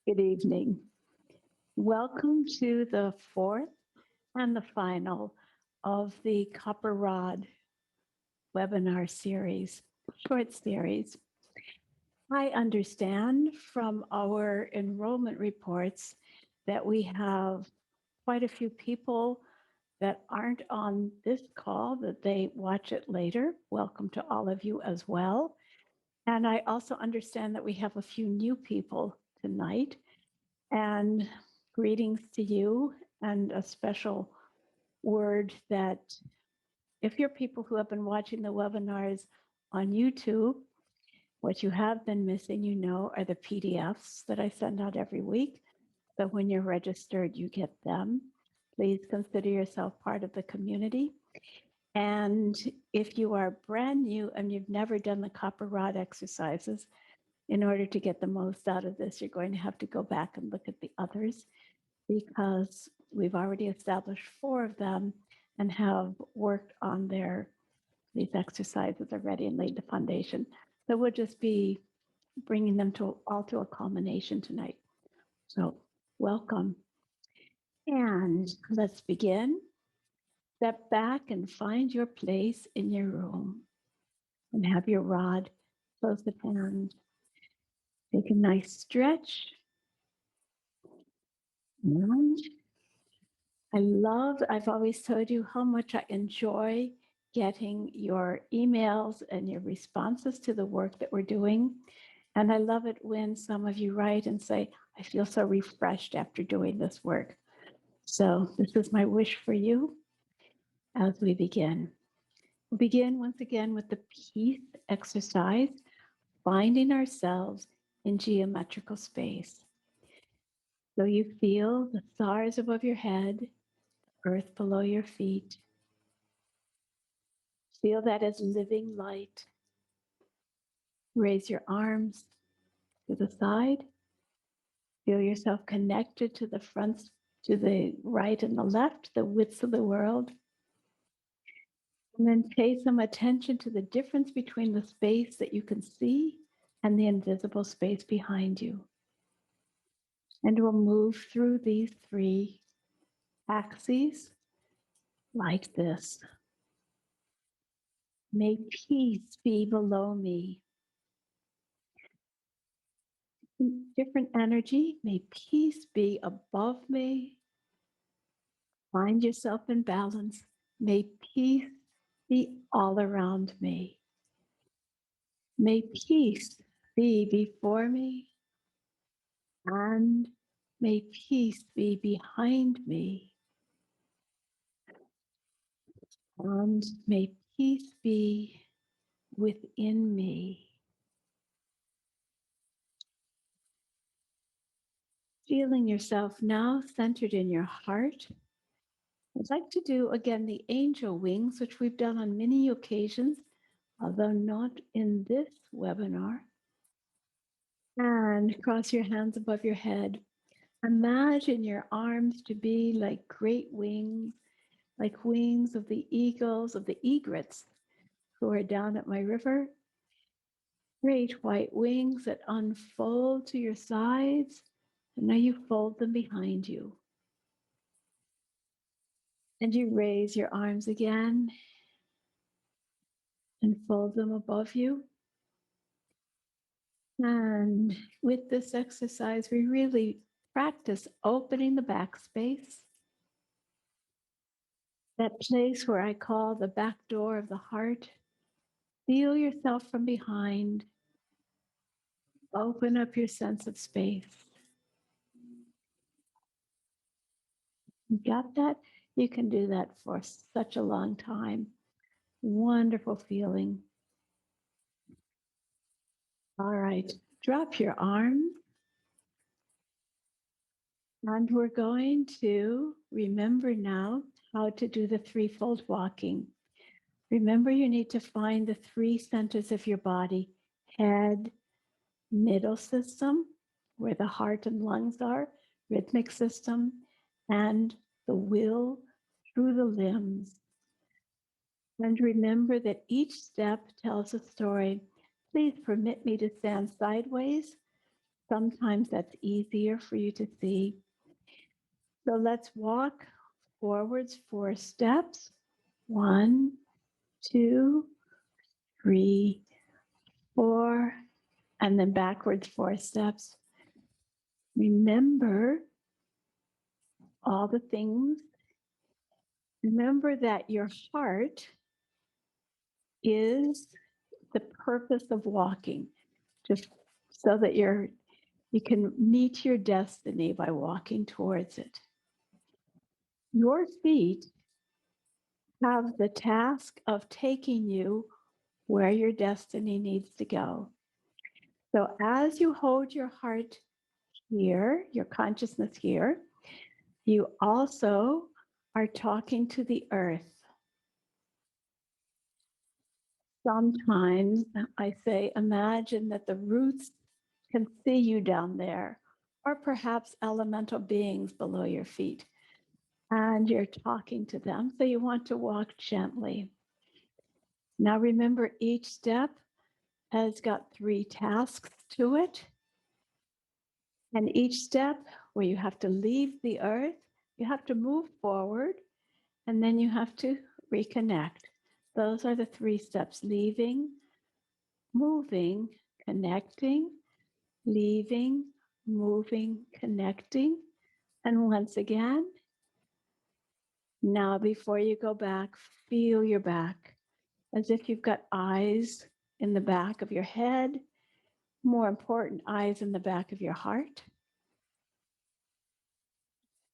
Good evening. Welcome to the fourth and the final of the Copper Rod webinar series, short series. I understand from our enrollment reports that we have quite a few people that aren't on this call, that they watch it later. Welcome to all of you as well. And I also understand that we have a few new people tonight. And greetings to you, and a special word that if you're people who have been watching the webinars on YouTube, what you have been missing, are the PDFs that I send out every week. So when you're registered, you get them. Please consider yourself part of the community. And if you are brand new and you've never done the copper rod exercises, in order to get the most out of this, you're going to have to go back and look at the others, because we've already established 4 of them and have worked on these exercises already and laid the foundation. So we'll just be bringing them all to a culmination tonight. So welcome. And let's begin. Step back and find your place in your room and have your rod close at hand. Take a nice stretch. And I've always told you how much I enjoy getting your emails and your responses to the work that we're doing. And I love it when some of you write and say, I feel so refreshed after doing this work. So this is my wish for you as we begin. We'll begin once again with the peace exercise, finding ourselves in geometrical space. So you feel the stars above your head, earth below your feet. Feel that as living light. Raise your arms to the side. Feel yourself connected to the front, to the right and the left, the widths of the world. And then pay some attention to the difference between the space that you can see and the invisible space behind you. And we'll move through these 3 axes like this. May peace be below me. Different energy. May peace be above me. Find yourself in balance. May peace be all around me. May peace be before me. And may peace be behind me. And may peace be within me. Feeling yourself now centered in your heart. I'd like to do again the angel wings, which we've done on many occasions, although not in this webinar. And cross your hands above your head. Imagine your arms to be like great wings, like wings of the eagles, of the egrets who are down at my river. Great white wings that unfold to your sides, and now you fold them behind you. And you raise your arms again and fold them above you. And with this exercise, we really practice opening the back space, that place where I call the back door of the heart. Feel yourself from behind. Open up your sense of space. You got that? You can do that for such a long time. Wonderful feeling. All right, drop your arm. And we're going to remember now how to do the threefold walking. Remember, you need to find the 3 centers of your body: head, middle system, where the heart and lungs are, rhythmic system, and the will through the limbs. And remember that each step tells a story. Please permit me to stand sideways Sometimes that's easier for you to see. So let's walk forwards 4 steps. 1, 2, 3, 4, and then backwards 4 steps. Remember all the things. Remember that your heart is the purpose of walking, just so that you can meet your destiny by walking towards it. Your feet have the task of taking you where your destiny needs to go. So as you hold your heart here, your consciousness here, you also are talking to the earth. Sometimes I say, imagine that the roots can see you down there, or perhaps elemental beings below your feet, and you're talking to them. So you want to walk gently. Now remember, each step has got 3 tasks to it. And each step where you have to leave the earth, you have to move forward, and then you have to reconnect. Those are the 3 steps: leaving, moving, connecting, leaving, moving, connecting. And once again, now before you go back, feel your back as if you've got eyes in the back of your head, more important, eyes in the back of your heart.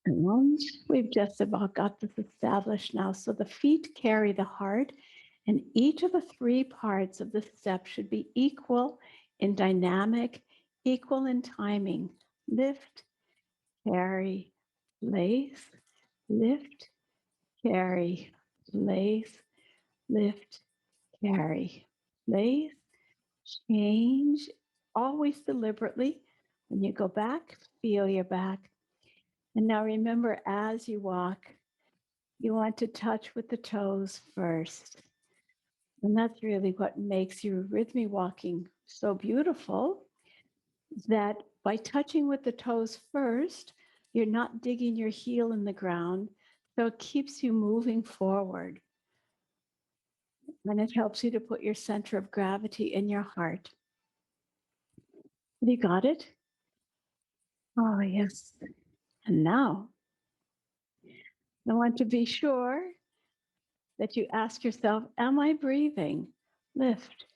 And we've just about got this established now. So the feet carry the heart, and each of the 3 parts of the step should be equal in dynamic, equal in timing. Lift, carry, place, lift, carry, place, lift, carry, place, change, always deliberately. When you go back, feel your back. And now remember, as you walk, you want to touch with the toes first. And that's really what makes your rhythmic walking so beautiful, that by touching with the toes first, you're not digging your heel in the ground. So it keeps you moving forward. And it helps you to put your center of gravity in your heart. Have you got it? Oh, yes. And now I want to be sure that you ask yourself, am I breathing? Lift,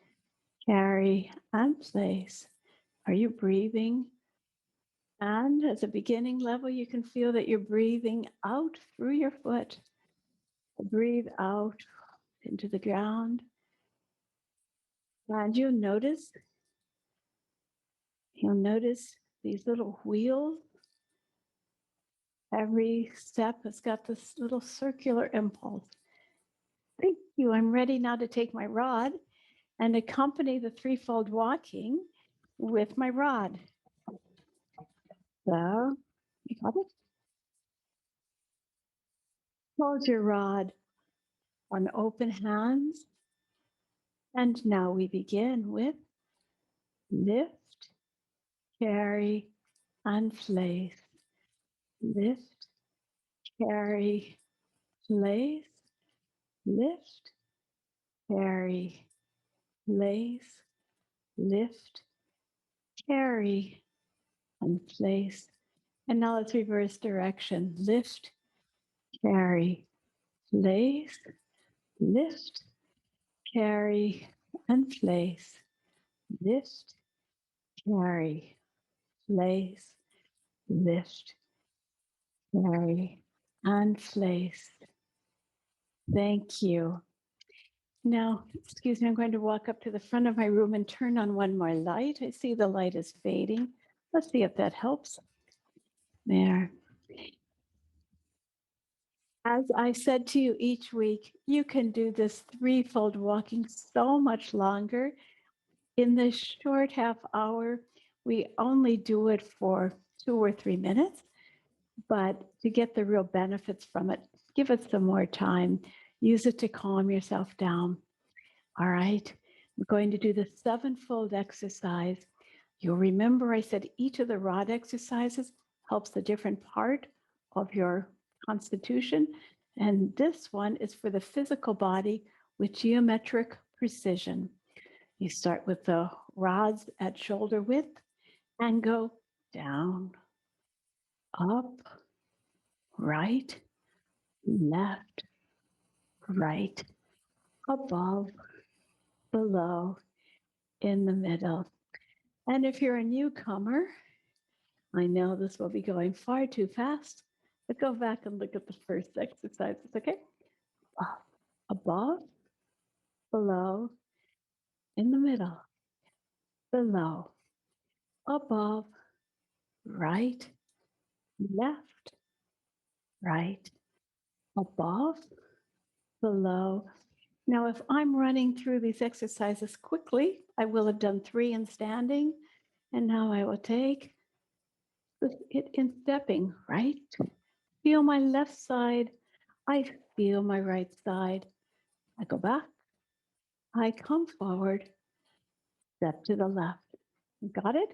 carry, and place. Are you breathing? And as a beginning level, you can feel that you're breathing out through your foot. Breathe out into the ground. And you'll notice these little wheels. Every step has got this little circular impulse. Thank you. I'm ready now to take my rod and accompany the threefold walking with my rod. So, you got it? Hold your rod on open hands. And now we begin with lift, carry, and place. Lift, carry, place, lift, carry, place, lift, carry, and place. And now let's reverse direction. Lift, carry, place, lift, carry, and place. Lift, carry, place, lift, carry, and place. Thank you. Now, excuse me, I'm going to walk up to the front of my room and turn on one more light. I see the light is fading. Let's see if that helps. There. As I said to you each week, you can do this threefold walking so much longer. In this short half hour, we only do it for 2 or 3 minutes, but to get the real benefits from it, give it some more time. Use it to calm yourself down. All right, we're going to do the 7-fold exercise. You'll remember I said each of the rod exercises helps a different part of your constitution. And this one is for the physical body with geometric precision. You start with the rods at shoulder width and go down, up, right, left, right, above, below, in the middle. And if you're a newcomer, I know this will be going far too fast, but go back and look at the first exercises, okay? Up, above, below, in the middle, below, above, right, left, right, above, below. Now, if I'm running through these exercises quickly, I will have done 3 in standing, and now I will take it in stepping, right? Feel my left side. I feel my right side. I go back. I come forward, step to the left. Got it?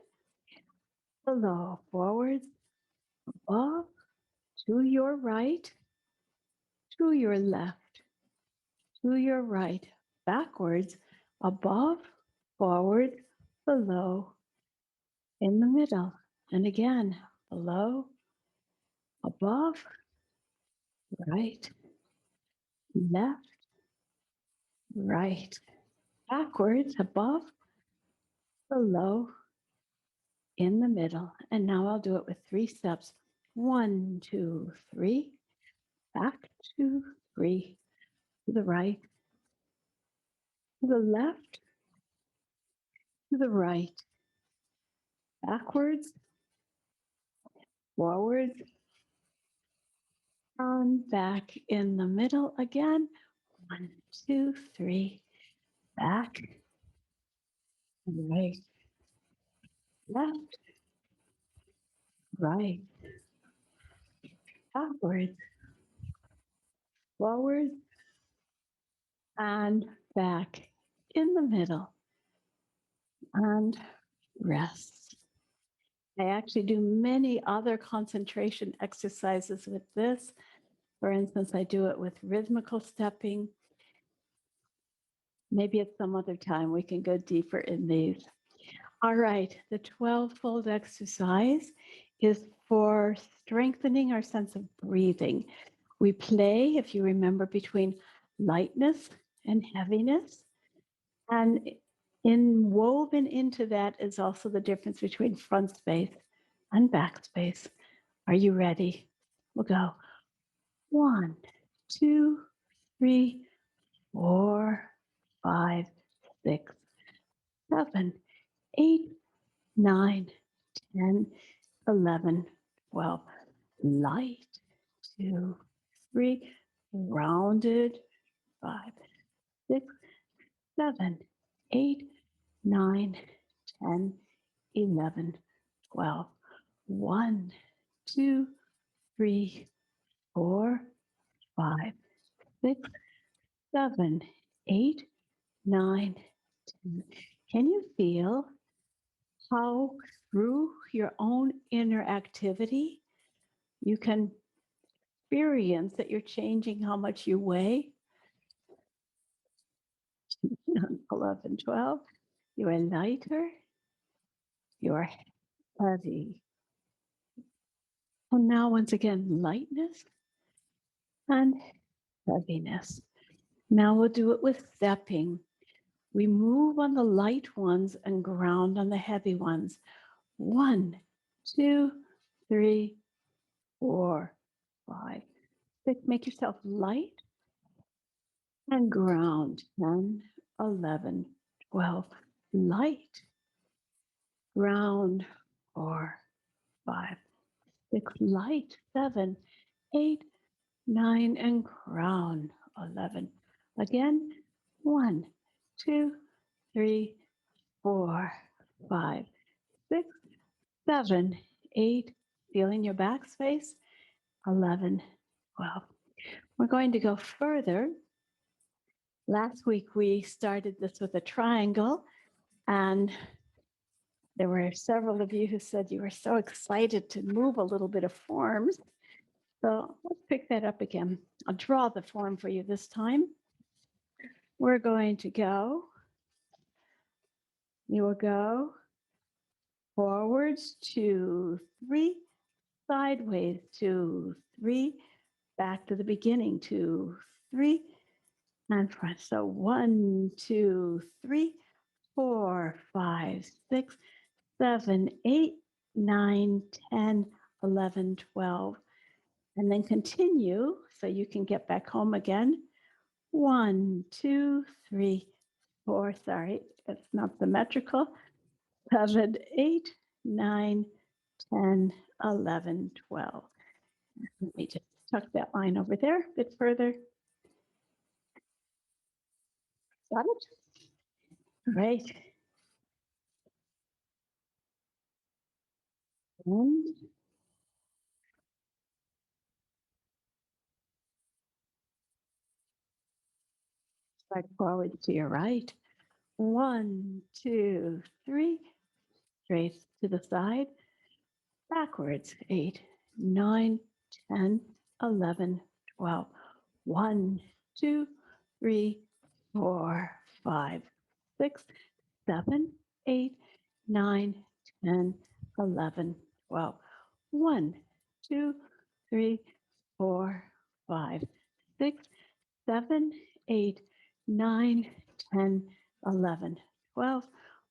Below, forward, above, to your right, to your left, to your right, backwards, above, forward, below, in the middle. And again, below, above, right, left, right, backwards, above, below, in the middle. And now I'll do it with 3 steps. 1, 2, 3, back, 2, 3, to the right, to the left, to the right, backwards, forwards, and back in the middle again. 1, 2, 3, back, right, left, right, backwards, forwards, and back in the middle, and rest. I actually do many other concentration exercises with this. For instance, I do it with rhythmical stepping. Maybe at some other time we can go deeper in these. All right, the 12-fold exercise is for strengthening our sense of breathing. We play, if you remember, between lightness and heaviness. And woven into that is also the difference between front space and back space. Are you ready? We'll go 1, 2, 3, 4, 5, 6, 7, 8, 9, 10, 11, 12. Light, 2, 3, rounded, 5, 6, 7, 8, 9, 10, 11, 12. 1, 2, 3, 4, 5, 6, 7, 8, 9, 10. Can you feel how through your own inner activity, you can experience that you're changing how much you weigh? 11, 12, you are lighter, you are heavy. And now once again, lightness and heaviness. Now we'll do it with stepping. We move on the light ones and ground on the heavy ones. 1, 2, 3, 4, 5, 6. Make yourself light and ground. 10, 11, 12. Light, ground. 4, 5, 6. Light. 7, 8, 9, and ground. 11. Again. 1, 2, 3, 4, 5, 6, 7, 8. Feeling your back space. 11, 12. We're going to go further. Last week we started this with a triangle, and There were several of you who said you were so excited to move a little bit of forms. So let's pick that up again. I'll draw the form for you this time. We're going to go, you will go forwards 2, 3, sideways 2, 3, back to the beginning 2, 3, and front. So 1, 2, 3, 4, 5, 6, 7, 8, 9, 10, 11, 12. And then continue so you can get back home again. 1, 2, 3, 4. Sorry, it's not symmetrical. 7, 8, 9, 10, 11, 12. Let me just tuck that line over there a bit further. Got it? Great. And start forward to your right. 1, 2, 3. Straight to the side. Backwards. 8, 9, 10, 11, 12. 1, 2, 3, 4, 5, 6, 7, 8, 9, 10, 11, 12. 1, 2, 3, 4, 5, 6, 7, 8, 9, 10, 11, 12.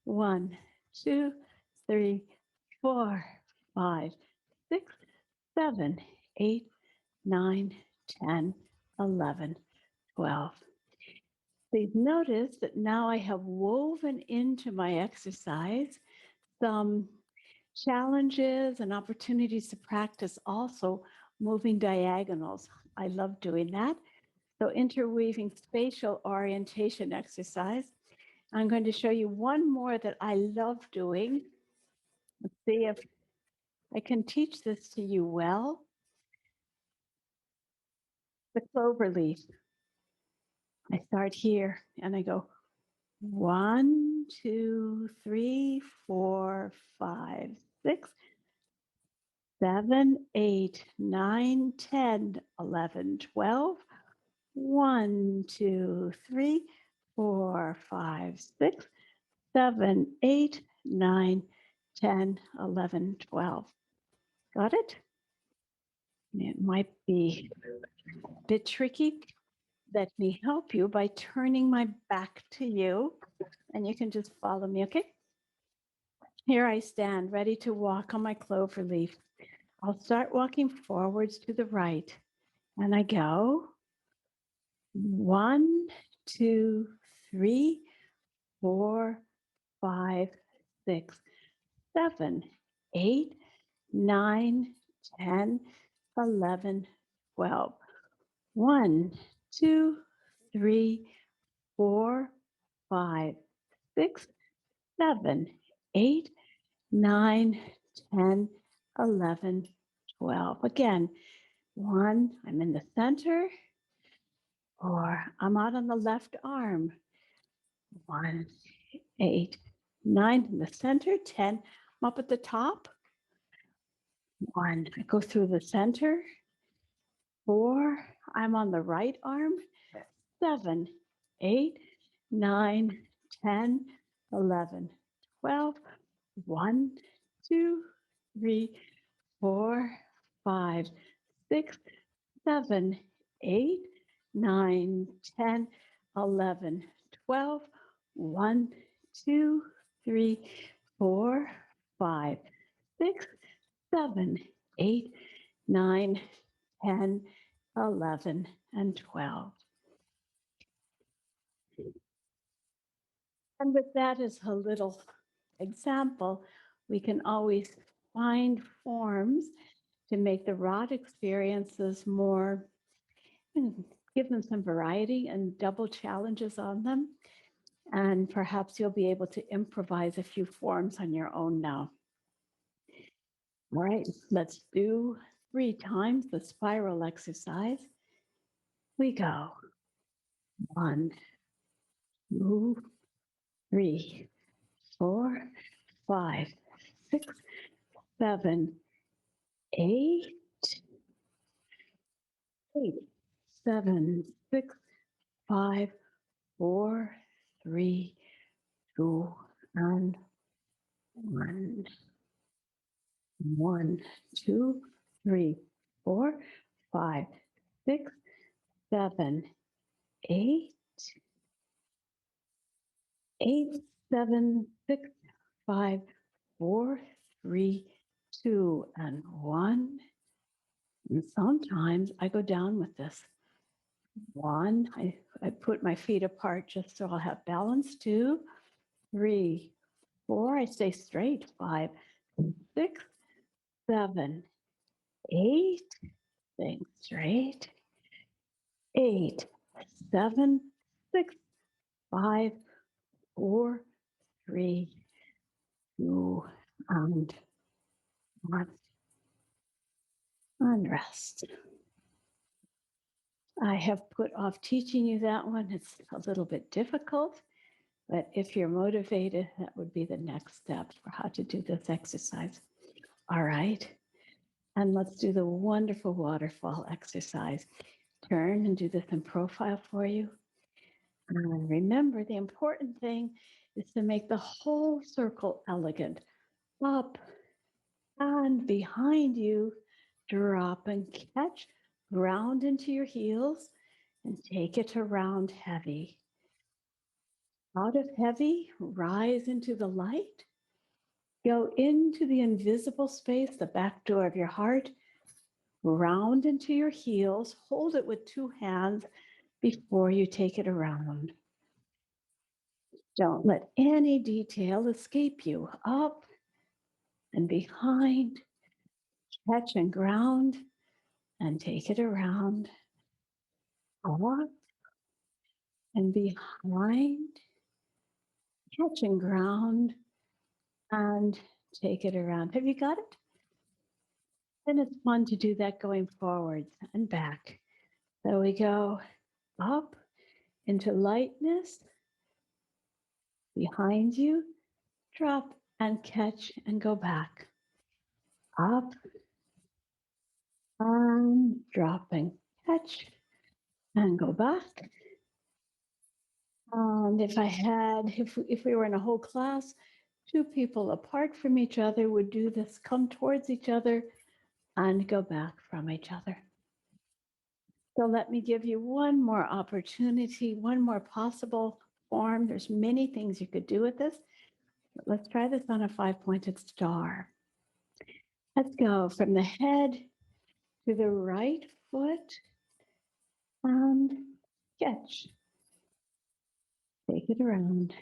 1, 2, 3, 4, 5, 6, 7, 8, 9, 10, 11, 12. Please notice that now I have woven into my exercise some challenges and opportunities to practice also moving diagonals. I love doing that. So interweaving spatial orientation exercise. I'm going to show you one more that I love doing. Let's see if I can teach this to you well. The clover leaf. I start here and I go 1, 2, 3, 4, 5, 6, 7, 8, 9, 10, 11, 12. 1, 2, 3, 4, 5, 6, 7, 8, 9, 10, 11, 12. Got it? It might be a bit tricky. Let me help you by turning my back to you, and you can just follow me, okay? Here I stand, ready to walk on my clover leaf. I'll start walking forwards to the right, and I go 1, 2, 3, 4, 5, 6, 7, 8, 9, 10, 11, 12. 1, 2, 3, 4, 5, 6, 7, 8, 9, 10, 11, 12. Again, 1, I'm in the center, or I'm out on the left arm. 1, 8, 9 in the center, 10, I'm up at the top. 1, I go through the center. 4, I'm on the right arm. 7, 8, 9, 10, 11, 12. 1, 2, 3, 4, 5, 6, 7, 8, 9, 10, 11, 12. 1, 2, 3, 4, 5, 6, 7, 8, 9, 10, 11, and 12. And with that as a little example, we can always find forms to make the rod experiences more, give them some variety and double challenges on them. And perhaps you'll be able to improvise a few forms on your own now. All right, let's do 3 times the spiral exercise. We go 1, 2, 3, 4, 5, 6, 7, 8, 8, 7, 6, 5, 4, 3, 2, and 1. 1, 2, 3, 4, 5, 6, 7, 8, 8, 7, 6, 5, 4, 3, 2, and 1. And sometimes I go down with this. 1, I put my feet apart just so I'll have balance. 2, 3, 4, I stay straight. 5, 6, 7, 8, staying straight. 8, 7, 6, 5, 4, 3, 2, and 1. And rest. I have put off teaching you that one. It's a little bit difficult, but if you're motivated, that would be the next step for how to do this exercise. All right. And let's do the wonderful waterfall exercise. Turn and do this in profile for you. And remember, the important thing is to make the whole circle elegant. Up and behind you, drop and catch, ground into your heels, and take it around heavy. Out of heavy, rise into the light. Go into the invisible space, the back door of your heart. Round into your heels. Hold it with 2 hands before you take it around. Don't let any detail escape you. Up and behind. Catch and ground and take it around. Up and behind. Catch and ground and take it around. Have you got it? And it's fun to do that going forwards and back. So we go up into lightness, behind you, drop and catch and go back. Up and drop and catch and go back. And if we were in a whole class, 2 people apart from each other would do this, come towards each other and go back from each other. So let me give you one more opportunity, one more possible form. There's many things you could do with this. But let's try this on a 5-pointed star. Let's go from the head to the right foot and catch. Take it around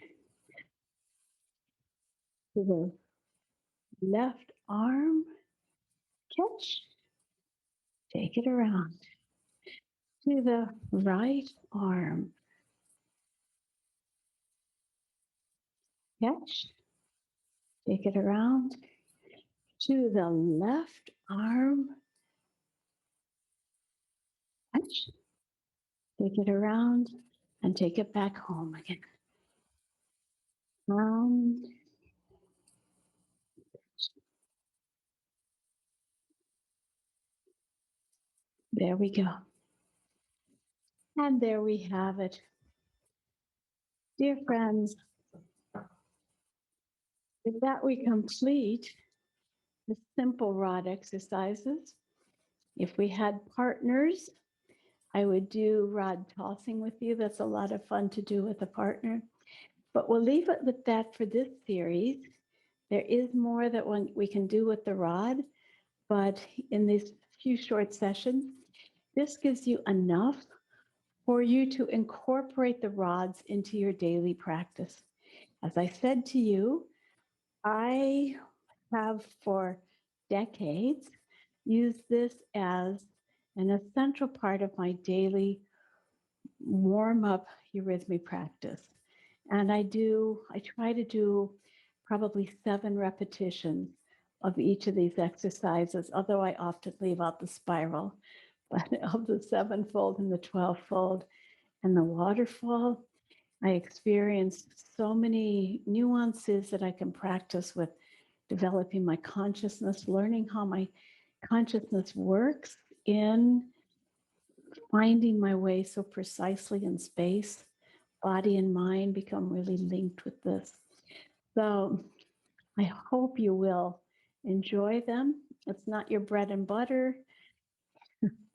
to the left arm, catch. Take it around to the right arm, catch. Take it around to the left arm, catch. Take it around and take it back home again. And there we go. And there we have it. Dear friends, with that we complete the simple rod exercises. If we had partners, I would do rod tossing with you. That's a lot of fun to do with a partner. But we'll leave it with that for this series. There is more that we can do with the rod, but in these few short sessions, this gives you enough for you to incorporate the rods into your daily practice. As I said to you, I have for decades used this as an essential part of my daily warm-up eurythmy practice. And I try to do probably 7 repetitions of each of these exercises, although I often leave out the spiral, but of the 7-fold and the 12-fold and the waterfall. I experienced so many nuances that I can practice with developing my consciousness, learning how my consciousness works in finding my way so precisely in space. Body and mind become really linked with this. So I hope you will enjoy them. It's not your bread and butter,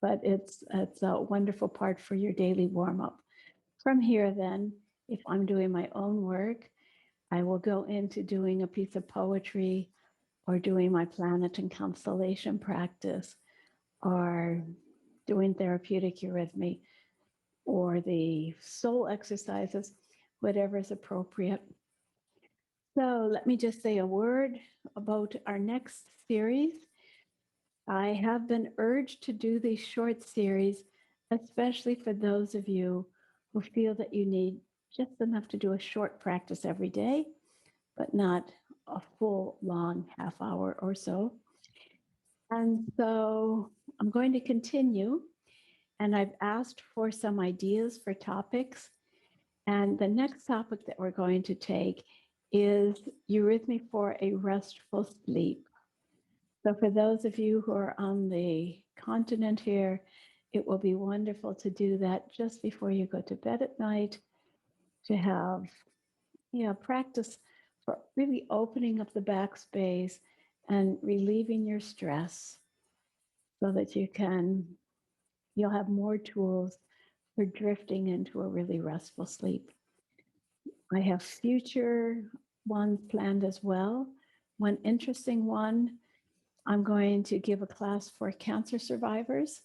but it's a wonderful part for your daily warm up. From here, then, if I'm doing my own work, I will go into doing a piece of poetry or doing my planet and constellation practice or doing therapeutic eurythmy or the soul exercises, whatever is appropriate. So let me just say a word about our next series. I have been urged to do these short series, especially for those of you who feel that you need just enough to do a short practice every day, but not a full long half hour or so. And so I'm going to continue, and I've asked for some ideas for topics. And the next topic that we're going to take is eurythmy for a restful sleep. So for those of you who are on the continent here, it will be wonderful to do that just before you go to bed at night, to have practice for really opening up the backspace and relieving your stress so that you'll have more tools for drifting into a really restful sleep. I have future ones planned as well. One interesting one, I'm going to give a class for cancer survivors.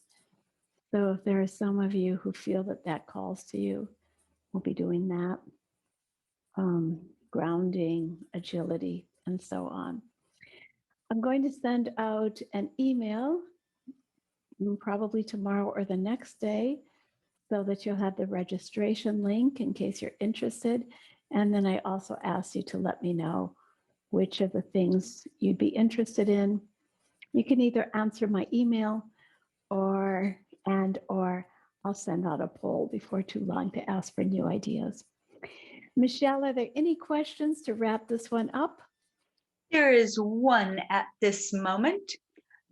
So if there are some of you who feel that that calls to you, we'll be doing that. Grounding, agility, and so on. I'm going to send out an email probably tomorrow or the next day so that you'll have the registration link in case you're interested. And then I also ask you to let me know which of the things you'd be interested in. You can either answer my email or I'll send out a poll before too long to ask for new ideas. Michelle, are there any questions to wrap this one up? There is one at this moment.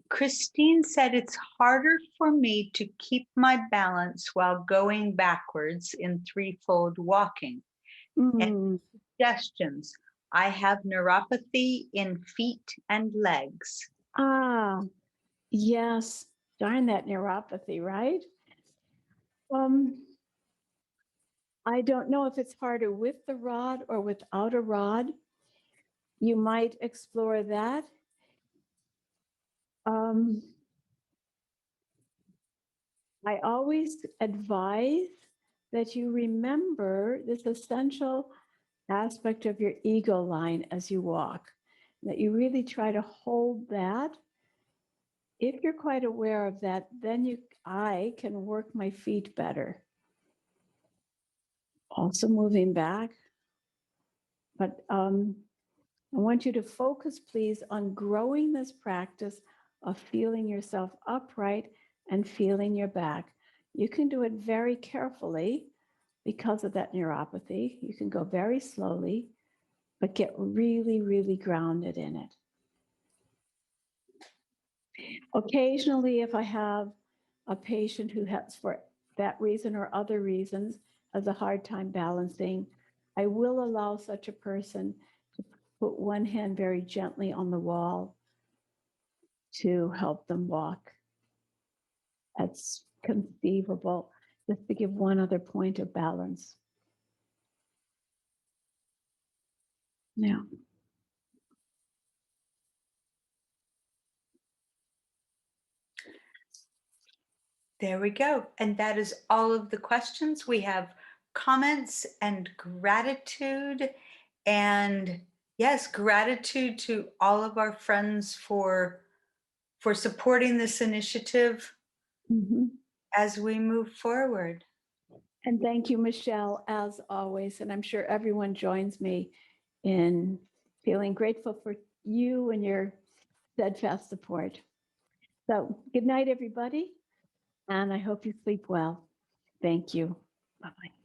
Christine said it's harder for me to keep my balance while going backwards in threefold walking. And suggestions. I have neuropathy in feet and legs. Yes. Darn that neuropathy, right? I don't know if it's harder with the rod or without a rod. You might explore that. I always advise that you remember this essential aspect of your ego line as you walk, that you really try to hold that. If you're quite aware of that, then I can work my feet better. Also moving back. But I want you to focus, please, on growing this practice of feeling yourself upright and feeling your back. You can do it very carefully because of that neuropathy. You can go very slowly, but get really, really grounded in it. Occasionally, if I have a patient who has, for that reason or other reasons, has a hard time balancing, I will allow such a person to put one hand very gently on the wall to help them walk. That's conceivable, just to give one other point of balance. Yeah. There we go. And that is all of the questions. We have comments and gratitude. And yes, gratitude to all of our friends for supporting this initiative as we move forward. And thank you, Michelle, as always. And I'm sure everyone joins me in feeling grateful for you and your steadfast support. So good night, everybody. And I hope you sleep well. Thank you. Bye-bye.